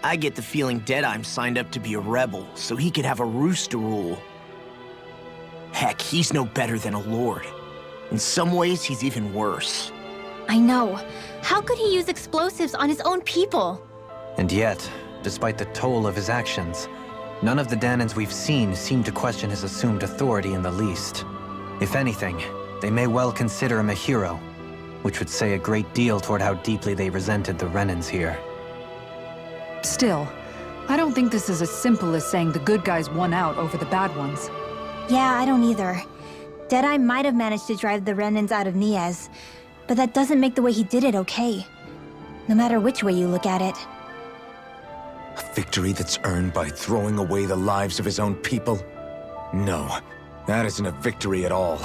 I get the feeling Deadeye signed up to be a rebel so he could have a roost to rule. Heck, he's no better than a lord. In some ways, he's even worse. I know. How could he use explosives on his own people? And yet, despite the toll of his actions, none of the Dahnans we've seen seem to question his assumed authority in the least. If anything, they may well consider him a hero, which would say a great deal toward how deeply they resented the Renans here. Still, I don't think this is as simple as saying the good guys won out over the bad ones. Yeah, I don't either. Deadeye might have managed to drive the Renans out of Niez, but that doesn't make the way he did it okay. No matter which way you look at it. A victory that's earned by throwing away the lives of his own people? No, that isn't a victory at all.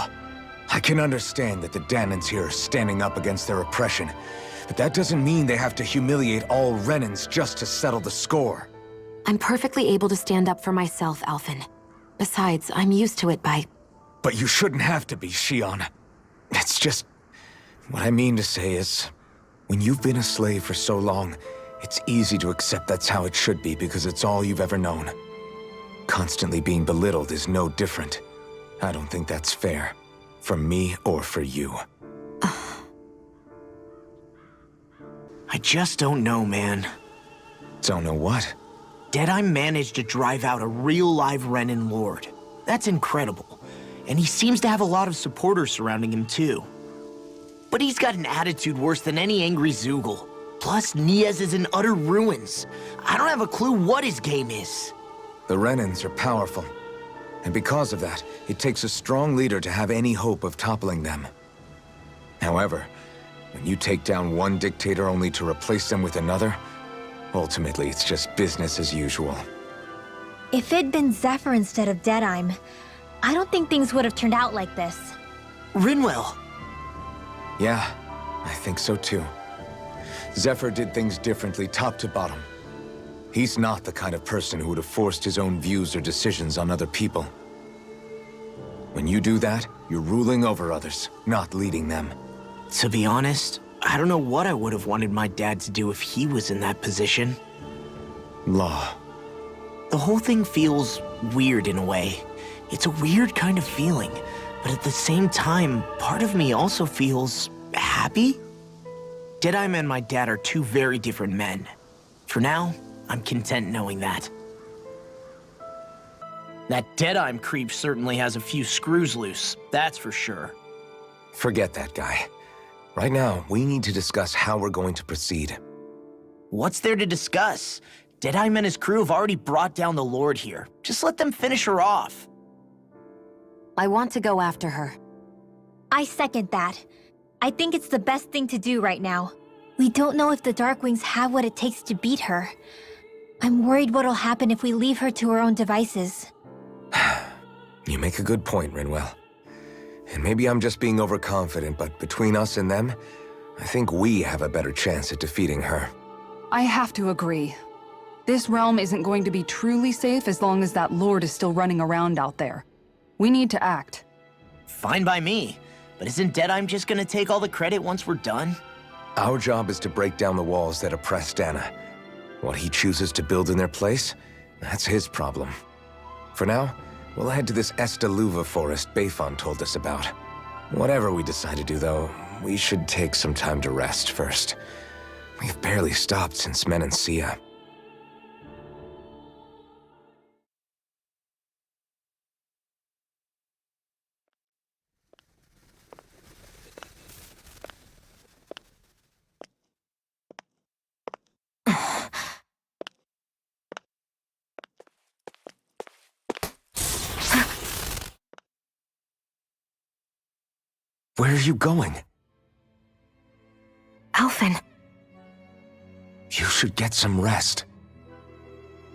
I can understand that the Dahnans here are standing up against their oppression, but that doesn't mean they have to humiliate all Renans just to settle the score. I'm perfectly able to stand up for myself, Alphen. Besides, I'm used to it by... But you shouldn't have to be, Shion. It's just... What I mean to say is, when you've been a slave for so long, it's easy to accept that's how it should be because it's all you've ever known. Constantly being belittled is no different. I don't think that's fair. For me or for you. I just don't know, man. Don't know what? Deadeye managed to drive out a real live Renan lord. That's incredible. And he seems to have a lot of supporters surrounding him too. But he's got an attitude worse than any angry Zoogle. Plus, Niez is in utter ruins. I don't have a clue what his game is. The Renans are powerful. And because of that, it takes a strong leader to have any hope of toppling them. However, when you take down one dictator only to replace them with another, ultimately it's just business as usual. If it'd been Zephyr instead of Deadeye, I don't think things would have turned out like this. Rinwell. Yeah, I think so too. Zephyr did things differently top to bottom. He's not the kind of person who would have forced his own views or decisions on other people. When you do that, you're ruling over others, not leading them. To be honest, I don't know what I would have wanted my dad to do if he was in that position. Law. The whole thing feels weird in a way. It's a weird kind of feeling, but at the same time, part of me also feels happy. Deadeye and my dad are two very different men. For now, I'm content knowing that. That Deadeye creep certainly has a few screws loose, that's for sure. Forget that guy. Right now, we need to discuss how we're going to proceed. What's there to discuss? Deadeye and his crew have already brought down the Lord here. Just let them finish her off. I want to go after her. I second that. I think it's the best thing to do right now. We don't know if the Darkwings have what it takes to beat her. I'm worried what'll happen if we leave her to her own devices. You make a good point, Rinwell. And maybe I'm just being overconfident, but between us and them, I think we have a better chance at defeating her. I have to agree. This realm isn't going to be truly safe as long as that Lord is still running around out there. We need to act. Fine by me. But isn't Deadeye just gonna take all the credit once we're done? Our job is to break down the walls that oppress Dahna. What he chooses to build in their place, that's his problem. For now, we'll head to this Estaluva forest Bayfon told us about. Whatever we decide to do, though, we should take some time to rest first. We've barely stopped since Menancia. Where are you going? Alphen. You should get some rest.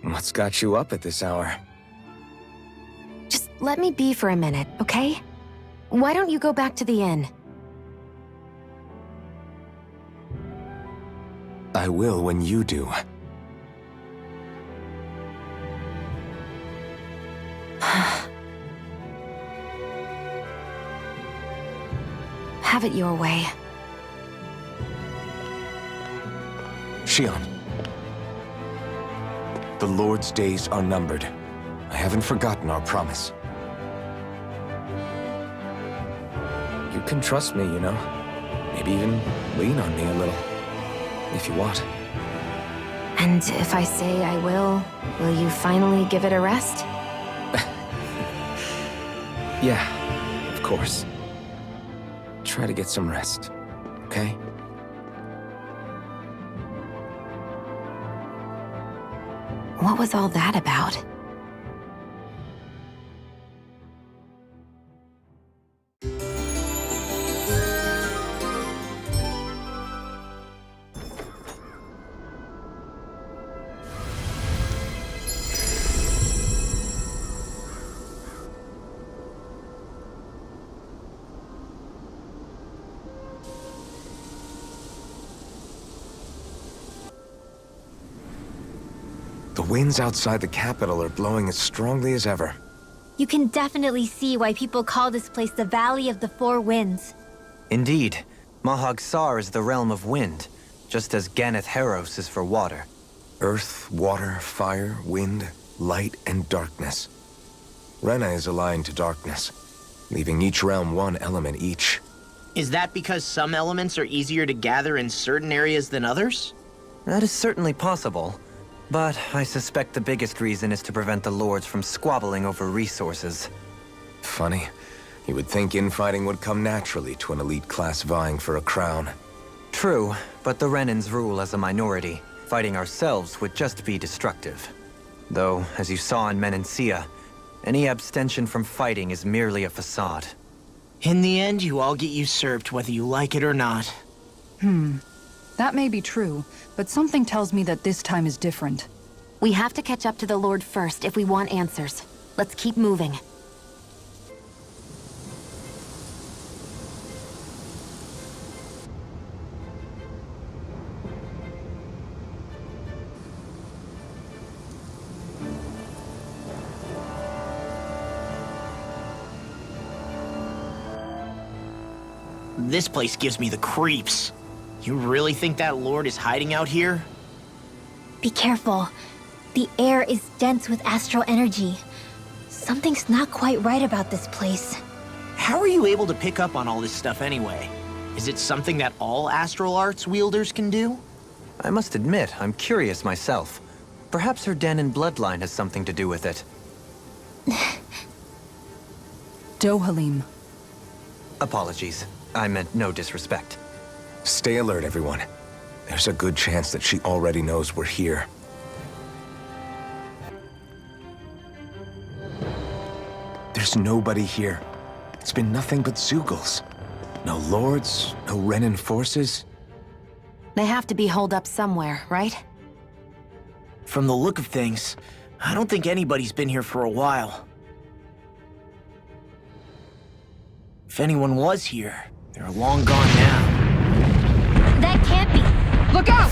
What's got you up at this hour? Just let me be for a minute, okay? Why don't you go back to the inn? I will when you do. Have it your way. Shion. The Lord's days are numbered. I haven't forgotten our promise. You can trust me, you know. Maybe even lean on me a little, if you want. And if I say I will you finally give it a rest? Yeah, of course. Try to get some rest, okay? What was all that about? The winds outside the capital are blowing as strongly as ever. You can definitely see why people call this place the Valley of the Four Winds. Indeed, Mahag Sar is the realm of wind, just as Ganeth Heros is for water. Earth, water, fire, wind, light, and darkness. Rena is aligned to darkness, leaving each realm one element each. Is that because some elements are easier to gather in certain areas than others? That is certainly possible, but I suspect the biggest reason is to prevent the lords from squabbling over resources. Funny. You would think infighting would come naturally to an elite class vying for a crown. True, but the Renans rule as a minority. Fighting ourselves would just be destructive. Though, as you saw in Menancia, any abstention from fighting is merely a facade. In the end, you all get usurped whether you like it or not. That may be true, but something tells me that this time is different. We have to catch up to the Lord first if we want answers. Let's keep moving. This place gives me the creeps. You really think that lord is hiding out here? Be careful. The air is dense with astral energy. Something's not quite right about this place. How are you able to pick up on all this stuff anyway? Is it something that all astral arts wielders can do? I must admit, I'm curious myself. Perhaps her Dahnan bloodline has something to do with it. Dohalim. Apologies. I meant no disrespect. Stay alert, everyone. There's a good chance that she already knows we're here. There's nobody here. It's been nothing but Zeugles. No lords, no Renan forces. They have to be holed up somewhere, right? From the look of things, I don't think anybody's been here for a while. If anyone was here, they're long gone now. That can't be. Look out!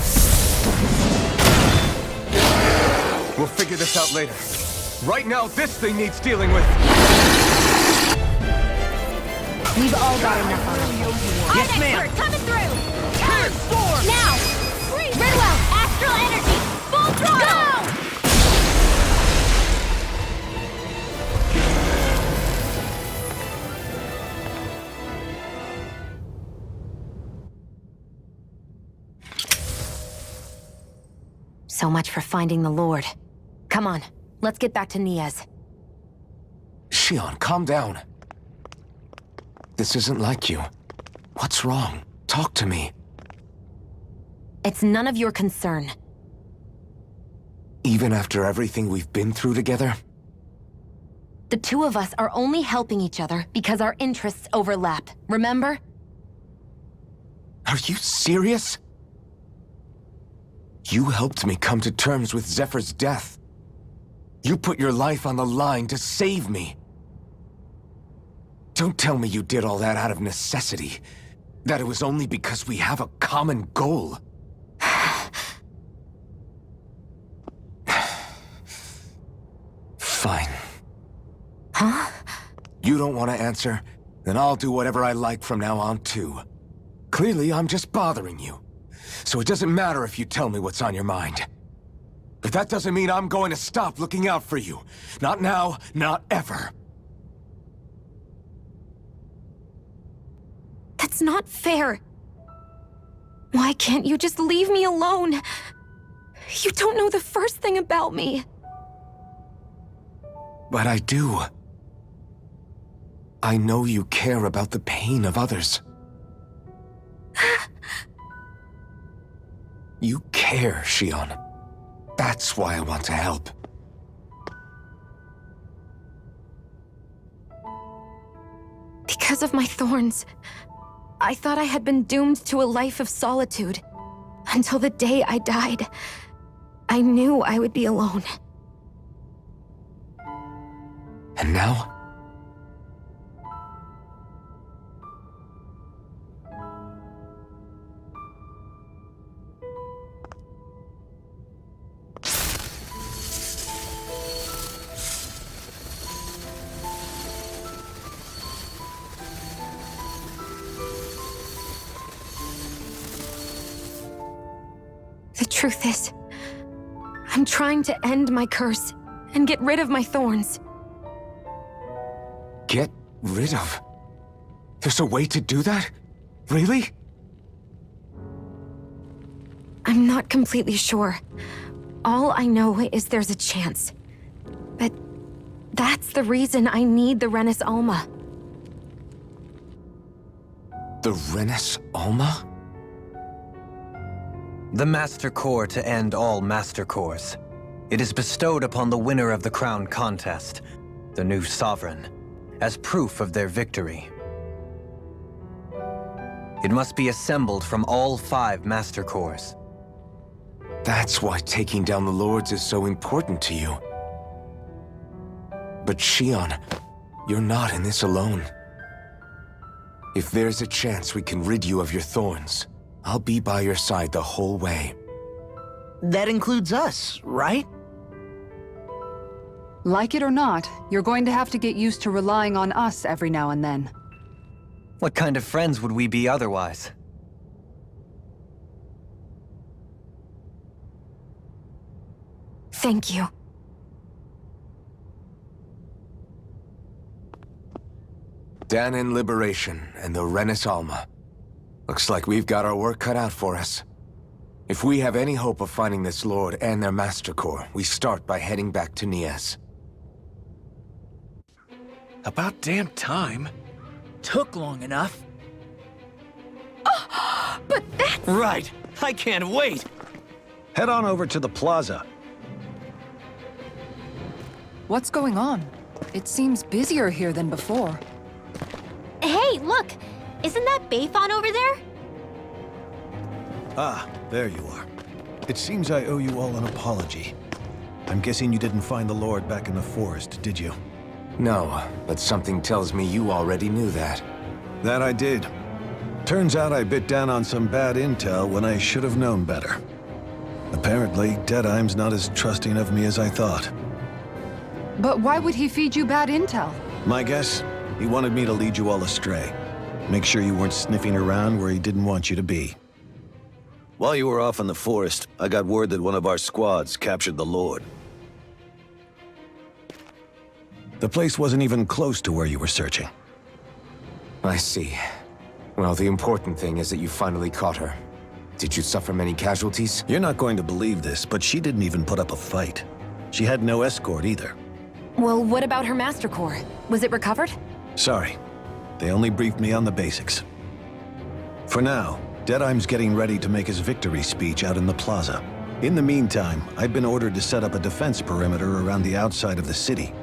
We'll figure this out later. Right now, this thing needs dealing with. We've all got enough on us. Yes, ma'am. Coming through! Transform! Now! Ridwell, astral energy! Full throttle! So much for finding the Lord. Come on, let's get back to Niaz. Shion, calm down. This isn't like you. What's wrong? Talk to me. It's none of your concern. Even after everything we've been through together? The two of us are only helping each other because our interests overlap, remember? Are you serious? You helped me come to terms with Zephyr's death. You put your life on the line to save me. Don't tell me you did all that out of necessity. That it was only because we have a common goal. Fine. Huh? You don't want to answer? Then I'll do whatever I like from now on, too. Clearly, I'm just bothering you. So it doesn't matter if you tell me what's on your mind. But that doesn't mean I'm going to stop looking out for you. Not now, not ever. That's not fair. Why can't you just leave me alone? You don't know the first thing about me. But I do. I know you care about the pain of others. You care, Shion. That's why I want to help. Because of my thorns, I thought I had been doomed to a life of solitude. Until the day I died, I knew I would be alone. And now? The truth is, I'm trying to end my curse and get rid of my thorns. Get rid of? There's a way to do that? Really? I'm not completely sure. All I know is there's a chance. But that's the reason I need the Renans Alma. The Renans Alma? The Master Core to end all Master Cores. It is bestowed upon the winner of the Crown Contest, the new Sovereign, as proof of their victory. It must be assembled from all 5 Master Cores. That's why taking down the Lords is so important to you. But Shion, you're not in this alone. If there's a chance we can rid you of your thorns, I'll be by your side the whole way. That includes us, right? Like it or not, you're going to have to get used to relying on us every now and then. What kind of friends would we be otherwise? Thank you. Dahnan Liberation and the Renans Alma. Looks like we've got our work cut out for us. If we have any hope of finding this Lord and their Master Core, we start by heading back to Nias. About damn time. Took long enough. But that's... Right. I can't wait. Head on over to the plaza. What's going on? It seems busier here than before. Hey, look! Isn't that Bayfon over there? Ah, there you are. It seems I owe you all an apology. I'm guessing you didn't find the Lord back in the forest, did you? No, but something tells me you already knew that. That I did. Turns out I bit down on some bad intel when I should have known better. Apparently, Deadeye's not as trusting of me as I thought. But why would he feed you bad intel? My guess? He wanted me to lead you all astray. Make sure you weren't sniffing around where he didn't want you to be. While you were off in the forest, I got word that one of our squads captured the Lord. The place wasn't even close to where you were searching. I see. Well, the important thing is that you finally caught her. Did you suffer many casualties? You're not going to believe this, but she didn't even put up a fight. She had no escort either. Well, what about her Master Core? Was it recovered? Sorry. They only briefed me on the basics. For now, Deadeye's getting ready to make his victory speech out in the plaza. In the meantime, I've been ordered to set up a defense perimeter around the outside of the city,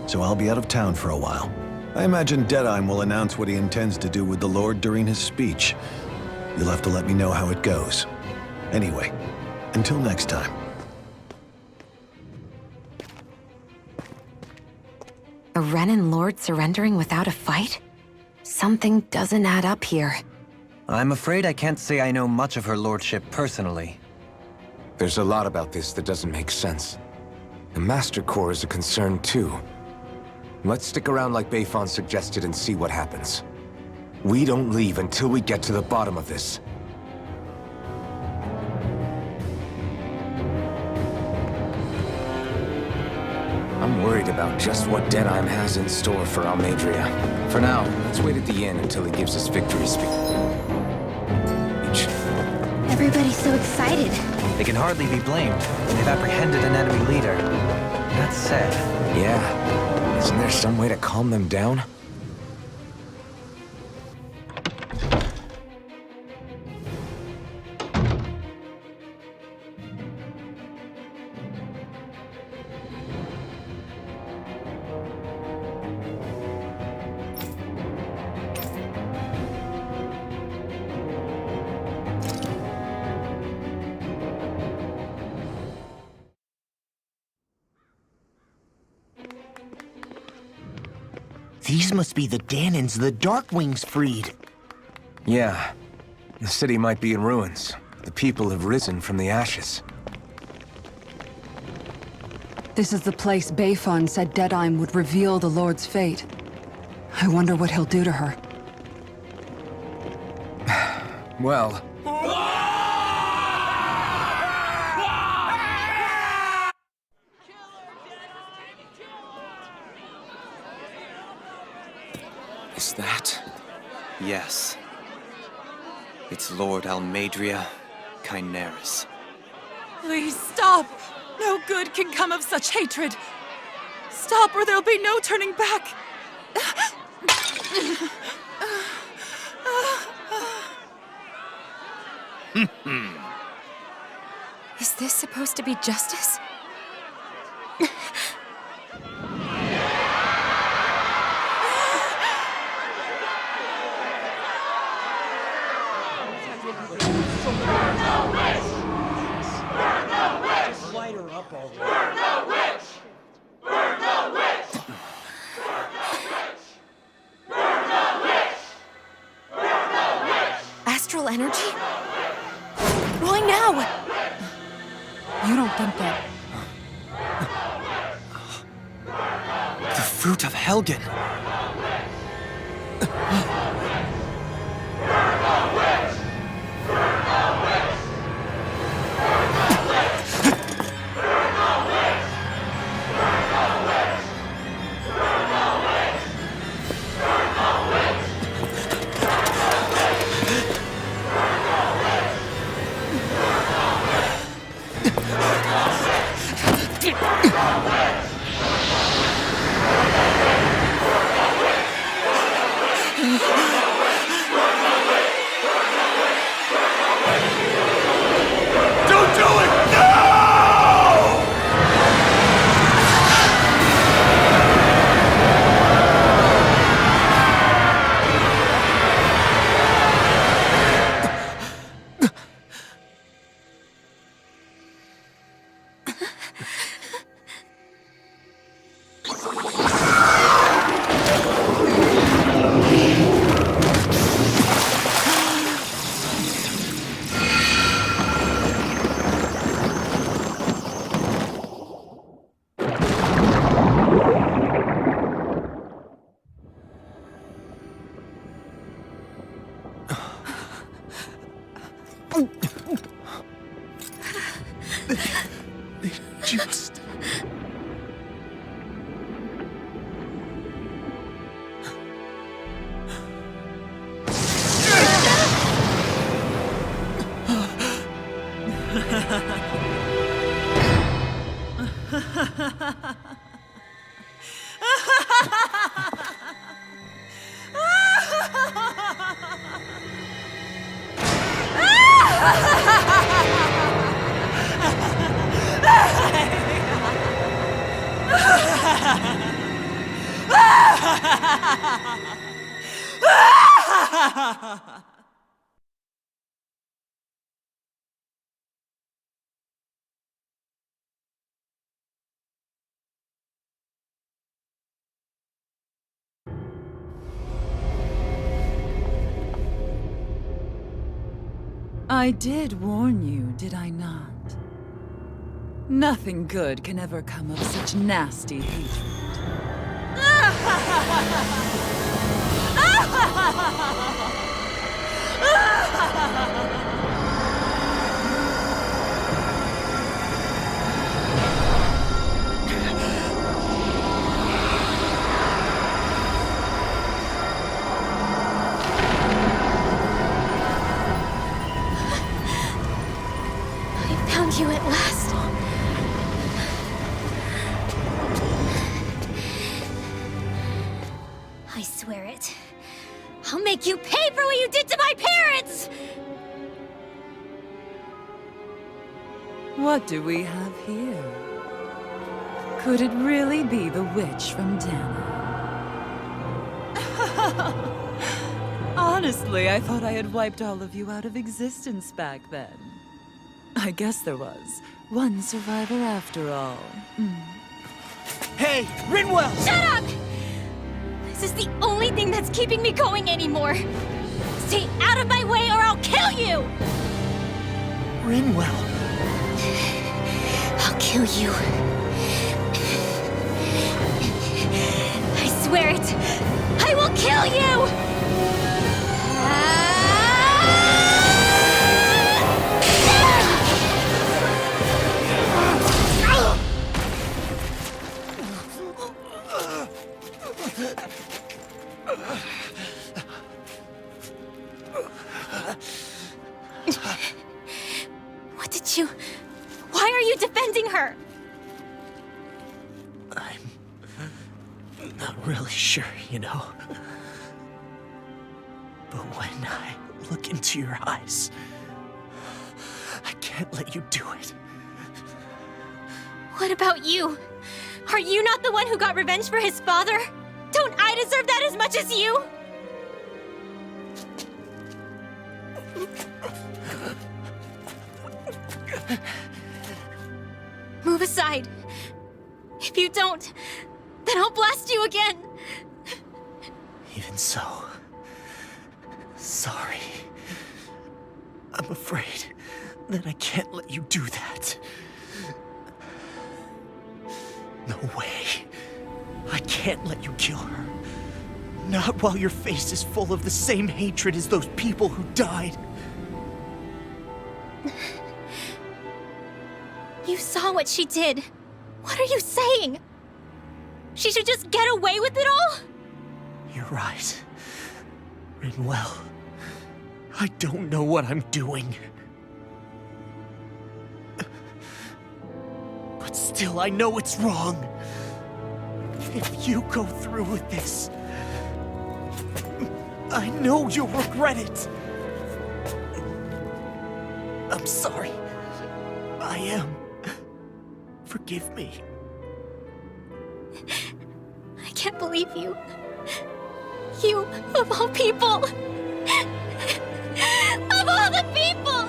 so I'll be out of town for a while. I imagine Deadeye will announce what he intends to do with the Lord during his speech. You'll have to let me know how it goes. Anyway, until next time. A Renan Lord surrendering without a fight? Something doesn't add up here. I'm afraid I can't say I know much of her lordship personally. There's a lot about this that doesn't make sense. The Master Core is a concern too. Let's stick around like Bayfon suggested and see what happens. We don't leave until we get to the bottom of this. I'm worried about just what Deadheim has in store for Almadria. For now, let's wait at the inn until he gives us victory speech. Everybody's so excited. They can hardly be blamed. They've apprehended an enemy leader. That said... Yeah. Isn't there some way to calm them down? These must be the Dahnans the Darkwings freed. Yeah. The city might be in ruins. The people have risen from the ashes. This is the place Bayfun said Deadheim would reveal the Lord's fate. I wonder what he'll do to her. Well... Is that... Yes. It's Lord Almadria Kynaris. Please stop! No good can come of such hatred. Stop or there'll be no turning back. Is this supposed to be justice? Astral energy? Why now? You don't think that... The fruit of Helgen! Just... I did warn you, did I not? Nothing good can ever come of such nasty hatred. Found you at last. I swear it. I'll make you pay for what you did to my parents! What do we have here? Could it really be the witch from Dahnan? Honestly, I thought I had wiped all of you out of existence back then. I guess there was one survivor after all. Hey, Rinwell! Shut up! This is the only thing that's keeping me going anymore. Stay out of my way or I'll kill you! Rinwell. I'll kill you. I swear it. I will kill you! What did you... Why are you defending her? I'm not really sure, you know. But when I look into your eyes, I can't let you do it. What about you? Are you not the one who got revenge for his father? Don't I deserve that as much as you? Move aside. If you don't, then I'll blast you again. Even so, sorry. I'm afraid that I can't let you do that. No way. I can't let you kill her. Not while your face is full of the same hatred as those people who died. You saw what she did. What are you saying? She should just get away with it all? You're right. Rinwell. I don't know what I'm doing. But still, I know it's wrong. If you go through with this, I know you'll regret it. I'm sorry. I am. Forgive me. I can't believe you. You, of all people. Of all the people!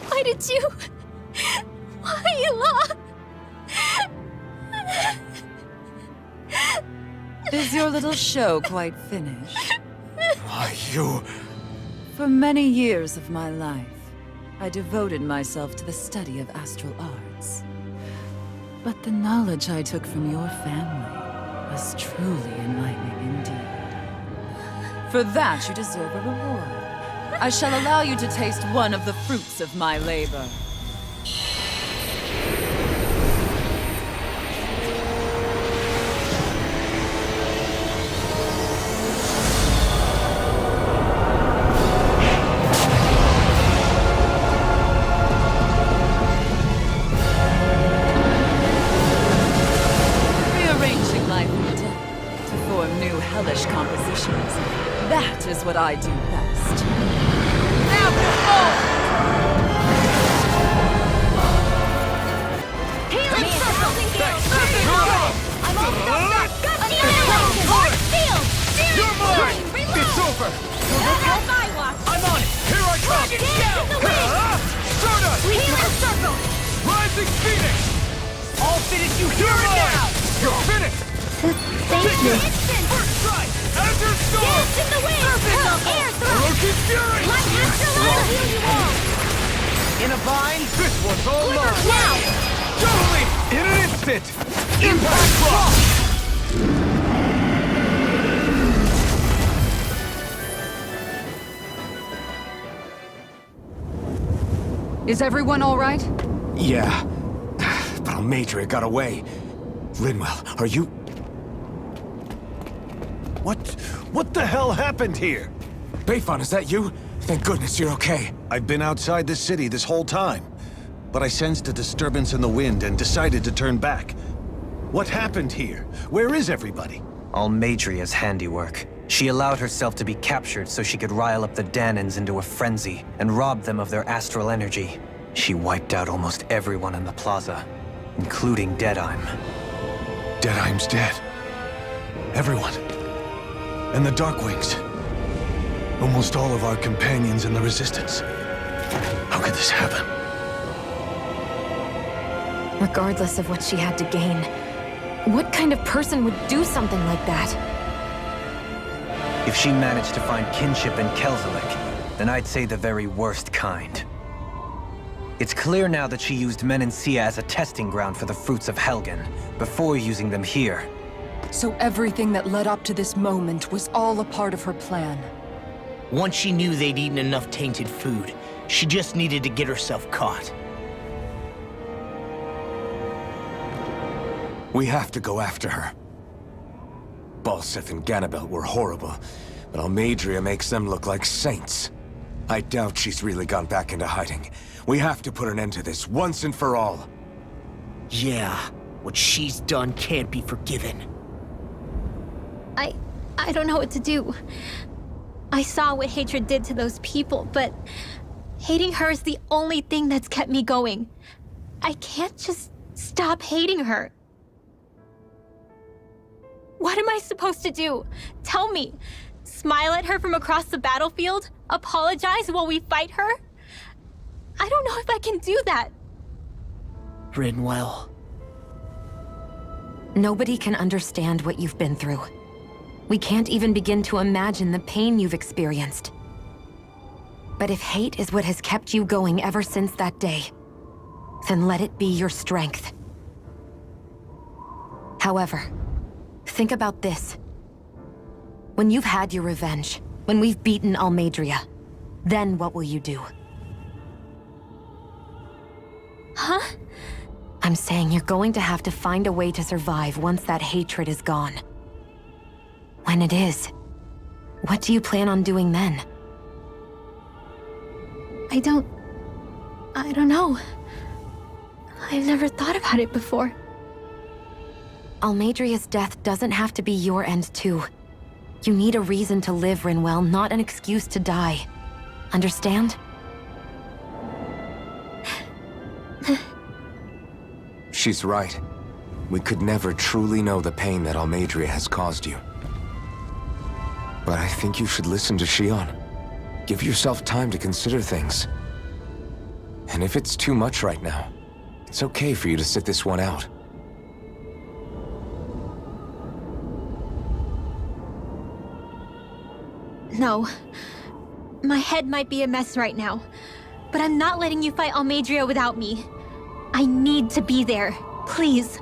Why did you... Why, Ela? Is your little show quite finished? Why, you... For many years of my life, I devoted myself to the study of astral arts. But the knowledge I took from your family was truly enlightening indeed. For that, you deserve a reward. I shall allow you to taste one of the fruits of my labor. Rearranging life and death to form new hellish compositions. That is what I do best. It's over! I'm on it! Here I come! Stardust! Rising Phoenix! I'll finish you here and now! You're finished! Thank you. First strike! Azure Storm! Dance in the wind! Air thrust! Ferocious Fury! Light astral will heal you all! In a bind, this one's all mine! Now! Totally! In an instant! Impact Cross! Is everyone all right? Yeah, but Almadria got away. Linwell, are you... What the hell happened here? Bayfon, is that you? Thank goodness you're okay. I've been outside the city this whole time, but I sensed a disturbance in the wind and decided to turn back. What happened here? Where is everybody? Almadria's handiwork. She allowed herself to be captured so she could rile up the Dahnans into a frenzy and rob them of their astral energy. She wiped out almost everyone in the plaza, including Deadheim. Deadheim's dead. Everyone. And the Darkwings. Almost all of our companions in the Resistance. How could this happen? Regardless of what she had to gain, what kind of person would do something like that? If she managed to find kinship in Kelzelik, then I'd say the very worst kind. It's clear now that she used Menancia as a testing ground for the fruits of Helgen, before using them here. So everything that led up to this moment was all a part of her plan. Once she knew they'd eaten enough tainted food, she just needed to get herself caught. We have to go after her. Balseth and Ganabelt were horrible, but Almadria makes them look like saints. I doubt she's really gone back into hiding. We have to put an end to this once and for all. Yeah, what she's done can't be forgiven. I don't know what to do. I saw what hatred did to those people, but hating her is the only thing that's kept me going. I can't just stop hating her. What am I supposed to do? Tell me. Smile at her from across the battlefield? Apologize while we fight her? I don't know if I can do that. Rinwell. Nobody can understand what you've been through. We can't even begin to imagine the pain you've experienced. But if hate is what has kept you going ever since that day, then let it be your strength. However, think about this. When you've had your revenge, when we've beaten Almadria, then what will you do? Huh? I'm saying you're going to have to find a way to survive once that hatred is gone. When it is, what do you plan on doing then? I don't know. I've never thought about it before. Almadria's death doesn't have to be your end too. You need a reason to live, Rinwell, not an excuse to die. Understand? She's right. We could never truly know the pain that Almadria has caused you. But I think you should listen to Shion. Give yourself time to consider things. And if it's too much right now, it's okay for you to sit this one out. No. My head might be a mess right now, but I'm not letting you fight Almadria without me. I need to be there, please.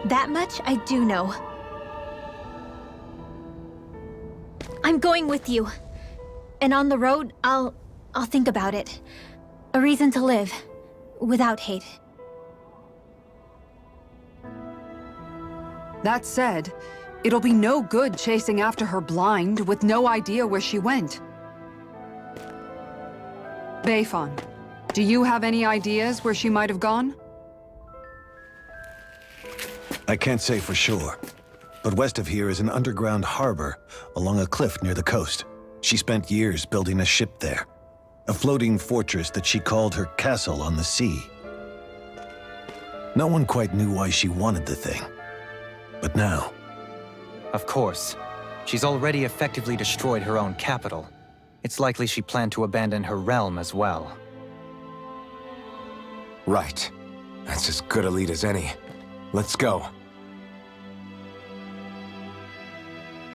That much I do know. I'm going with you. And on the road, I'll think about it. A reason to live, without hate. That said, it'll be no good chasing after her blind with no idea where she went. Bayfon, do you have any ideas where she might have gone? I can't say for sure, but west of here is an underground harbor along a cliff near the coast. She spent years building a ship there, a floating fortress that she called her castle on the sea. No one quite knew why she wanted the thing, but now... Of course. She's already effectively destroyed her own capital. It's likely she planned to abandon her realm as well. Right. That's as good a lead as any. Let's go.